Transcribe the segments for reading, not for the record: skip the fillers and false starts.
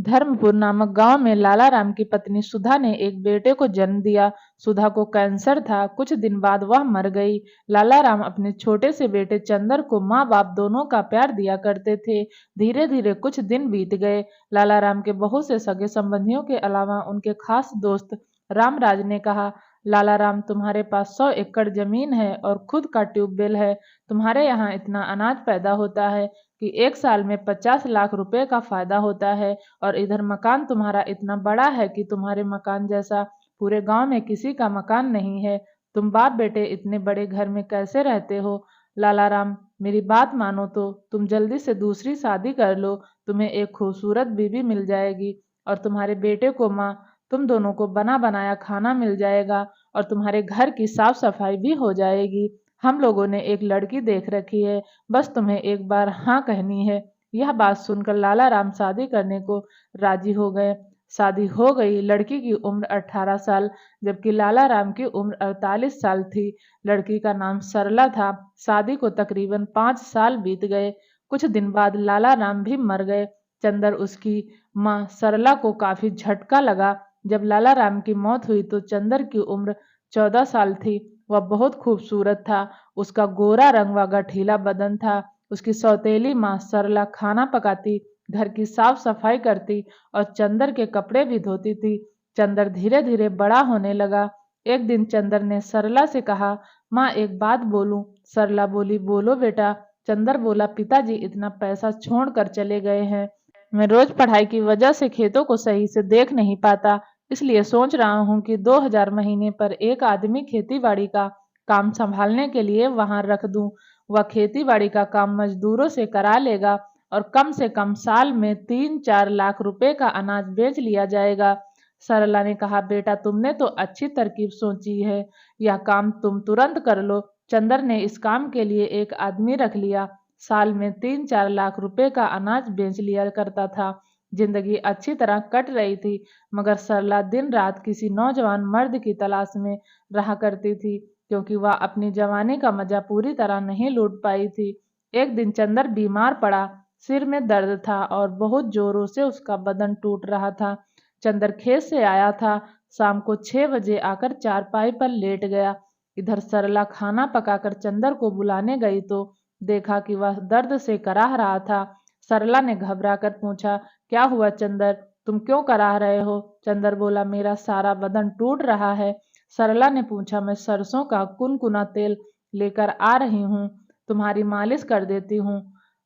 धर्मपुर नामक गांव में लाला राम की पत्नी सुधा ने एक बेटे को जन्म दिया। सुधा को कैंसर था। कुछ दिन बाद वह मर गई। लाला राम अपने छोटे से बेटे चंदर को माँ बाप दोनों का प्यार दिया करते थे। धीरे धीरे कुछ दिन बीत गए। लाला राम के बहुत से सगे संबंधियों के अलावा उनके खास दोस्त रामराज ने कहा, लाला राम, तुम्हारे पास 100 एकड़ जमीन है और खुद का ट्यूबवेल है। तुम्हारे यहाँ इतना अनाज पैदा होता है कि एक साल में 50 लाख रुपए का फायदा होता है, और इधर मकान तुम्हारा इतना बड़ा है कि तुम्हारे मकान जैसा पूरे गांव में किसी का मकान नहीं है। तुम बाप बेटे इतने बड़े घर में कैसे रहते हो? लाला राम, मेरी बात मानो तो तुम जल्दी से दूसरी शादी कर लो। तुम्हें एक खूबसूरत बीवी मिल जाएगी और तुम्हारे बेटे को माँ, तुम दोनों को बना बनाया खाना मिल जाएगा और तुम्हारे घर की साफ सफाई भी हो जाएगी। हम लोगों ने एक लड़की देख रखी है, बस तुम्हें एक बार हाँ कहनी है। यह बात सुनकर लाला राम शादी करने को राजी हो गए। शादी हो गई। लड़की की उम्र 18 साल जबकि लाला राम की उम्र 48 साल थी। लड़की का नाम सरला था। शादी को तकरीबन 5 साल बीत गए। कुछ दिन बाद लाला राम भी मर गए। चंदर, उसकी माँ सरला को काफी झटका लगा। जब लाला राम की मौत हुई तो चंदर की उम्र 14 साल थी। वह बहुत खूबसूरत था। उसका गोरा रंग व गठीला बदन था। उसकी सौतेली माँ सरला खाना पकाती, घर की साफ सफाई करती और चंदर के कपड़े भी धोती थी। चंदर धीरे धीरे बड़ा होने लगा। एक दिन चंदर ने सरला से कहा, माँ, एक बात बोलूं? सरला बोली, बोलो बेटा। चंदर बोला, पिताजी इतना पैसा छोड़ कर चले गए हैं। मैं रोज पढ़ाई की वजह से खेतों को सही से देख नहीं पाता, इसलिए सोच रहा हूँ कि 2000 महीने पर एक आदमी खेती बाड़ी का काम संभालने के लिए वहां रख दूं। वह खेती बाड़ी का काम मजदूरों से करा लेगा और कम से कम साल में 3-4 लाख रुपए का अनाज बेच लिया जाएगा। सरला ने कहा, बेटा, तुमने तो अच्छी तरकीब सोची है। यह काम तुम तुरंत कर लो। चंदर ने इस काम के लिए एक आदमी रख लिया। साल में 3-4 लाख रुपए का अनाज बेच लिया करता था। जिंदगी अच्छी तरह कट रही थी, मगर सरला दिन रात किसी नौजवान मर्द की तलाश में रहा करती थी, क्योंकि वह अपनी जवानी का मजा पूरी तरह नहीं लूट पाई थी। एक दिन चंदर बीमार पड़ा। सिर में दर्द था और बहुत जोरों से उसका बदन टूट रहा था। चंदर खेत से आया था। शाम को 6 बजे आकर चारपाई पर लेट गया। इधर सरला खाना पकाकर चंदर को बुलाने गई तो देखा कि वह दर्द से कराह रहा था। सरला ने घबराकर पूछा, क्या हुआ चंदर? तुम क्यों कराह रहे हो? चंदर बोला, मेरा सारा बदन टूट रहा है। सरला ने पूछा, मैं सरसों का कुनकुना तेल लेकर आ रही हूँ, तुम्हारी मालिश कर देती हूँ,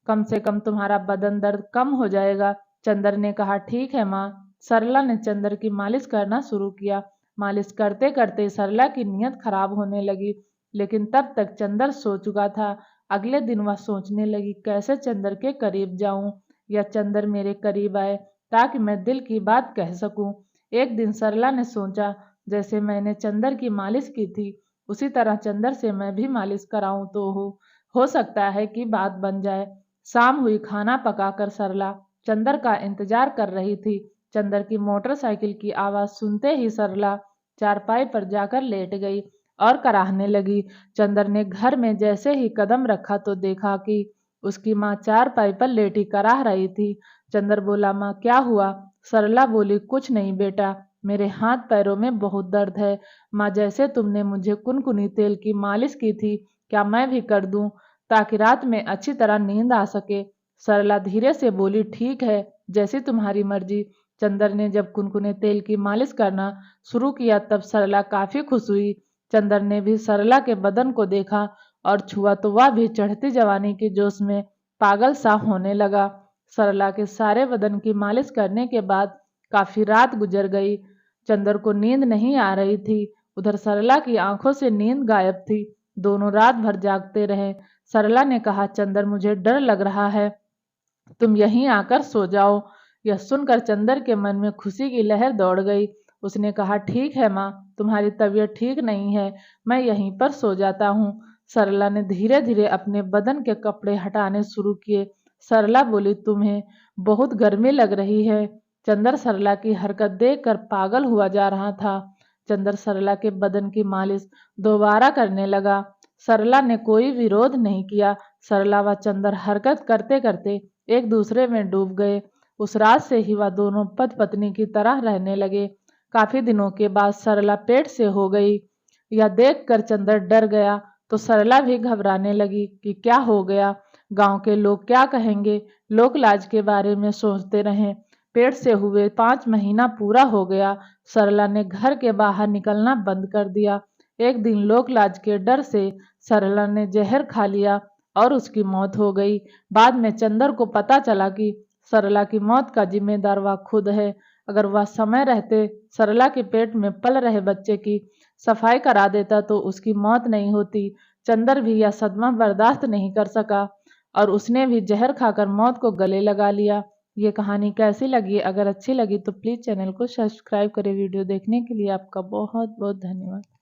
कम से कम तुम्हारा बदन दर्द कम हो जाएगा। चंदर ने कहा, ठीक है माँ। सरला ने चंदर की मालिश करना शुरू किया। मालिश करते करते सरला की नीयत खराब होने लगी, लेकिन तब तक चंदर सो चुका था। अगले दिन वह सोचने लगी, कैसे चंदर के करीब जाऊं या चंदर मेरे करीब आए ताकि मैं दिल की बात कह सकूं। एक दिन सरला ने सोचा, जैसे मैंने चंदर की मालिश की थी उसी तरह चंदर से मैं भी मालिश कराऊं तो हो सकता है कि बात बन जाए। शाम हुई। खाना पकाकर सरला चंदर का इंतजार कर रही थी। चंदर की मोटरसाइकिल की आवाज सुनते ही सरला चारपाई पर जाकर लेट गई और कराहने लगी। चंदर ने घर में जैसे ही कदम रखा तो देखा कि उसकी माँ चारपाई पर लेटी कराह रही थी। चंदर बोला, माँ, क्या हुआ? सरला बोली, कुछ नहीं बेटा, मेरे हाथ पैरों में बहुत दर्द है। माँ, जैसे तुमने मुझे कुनकुनी तेल की मालिश की थी, क्या मैं भी कर दूं ताकि रात में अच्छी तरह नींद आ सके? सरला धीरे से बोली, ठीक है, जैसी तुम्हारी मर्जी। चंदर ने जब कुनकुने तेल की मालिश करना शुरू किया तब सरला काफी खुश हुई। चंदर ने भी सरला के बदन को देखा और छुआ तो वह भी चढ़ती जवानी के जोश में पागल सा होने लगा। सरला के सारे बदन की मालिश करने के बाद काफी रात गुजर गई। चंदर को नींद नहीं आ रही थी। उधर सरला की आंखों से नींद गायब थी। दोनों रात भर जागते रहे। सरला ने कहा, चंदर, मुझे डर लग रहा है, तुम यहीं आकर सो जाओ। यह सुनकर चंदर के मन में खुशी की लहर दौड़ गई। उसने कहा, ठीक है माँ, तुम्हारी तबीयत ठीक नहीं है, मैं यहीं पर सो जाता हूँ। सरला ने धीरे धीरे अपने बदन के कपड़े हटाने शुरू किए। सरला बोली, तुम्हें बहुत गर्मी लग रही है। चंदर सरला की हरकत देखकर पागल हुआ जा रहा था। चंदर सरला के बदन की मालिश दोबारा करने लगा। सरला ने कोई विरोध नहीं किया। सरला व चंदर हरकत करते करते एक दूसरे में डूब गए। उस रात से ही वह दोनों पति पत्नी की तरह रहने लगे। काफी दिनों के बाद सरला पेट से हो गई। यह देखकर चंदर डर गया तो सरला भी घबराने लगी कि क्या हो गया, गांव के लोग क्या कहेंगे। लोक लाज के बारे में सोचते रहे। पेट से हुए 5 महीना पूरा हो गया। सरला ने घर के बाहर निकलना बंद कर दिया। एक दिन लोक लाज के डर से सरला ने जहर खा लिया और उसकी मौत हो गई। बाद में चंदर को पता चला कि सरला की मौत का जिम्मेदार वह खुद है। अगर वह समय रहते सरला के पेट में पल रहे बच्चे की सफाई करा देता तो उसकी मौत नहीं होती। चंदर भी यह सदमा बर्दाश्त नहीं कर सका और उसने भी जहर खाकर मौत को गले लगा लिया। ये कहानी कैसी लगी? अगर अच्छी लगी तो प्लीज़ चैनल को सब्सक्राइब करें। वीडियो देखने के लिए आपका बहुत बहुत धन्यवाद।